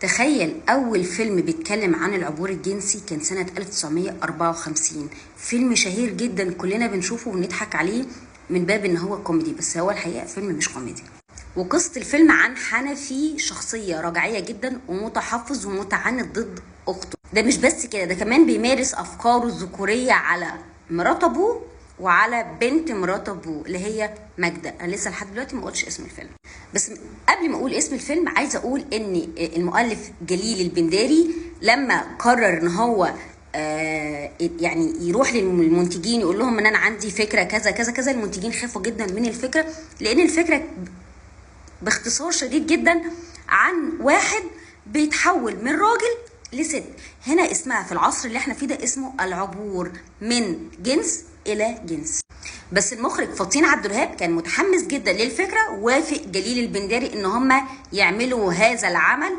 تخيل أول فيلم بيتكلم عن العبور الجنسي كان سنة 1954. فيلم شهير جدا كلنا بنشوفه ونضحك عليه من باب ان هو كوميدي، بس هو الحقيقة فيلم مش كوميدي. وقصة الفيلم عن حنفي، شخصية رجعية جدا ومتحفظ ومتعنت ضد أخته. ده مش بس كده، ده كمان بيمارس أفكاره الذكورية على مرات أبوه وعلى بنت مرات أبوه اللي هي ماجدة. أنا لسه لحد دلوقتي ما قلتش اسم الفيلم، بس قبل ما أقول اسم الفيلم عايزة أقول إن المؤلف جليل البنداري لما قرر إن هو يعني يروح للمنتجين يقول لهم ان انا عندي فكره كذا كذا كذا، المنتجين خافوا جدا من الفكره، لان الفكره باختصار شديد جدا عن واحد بيتحول من راجل لست. هنا اسمها في العصر اللي احنا فيه ده اسمه العبور من جنس الى جنس. بس المخرج فطين عبد الوهاب كان متحمس جدا للفكره، ووافق جليل البنداري ان هم يعملوا هذا العمل.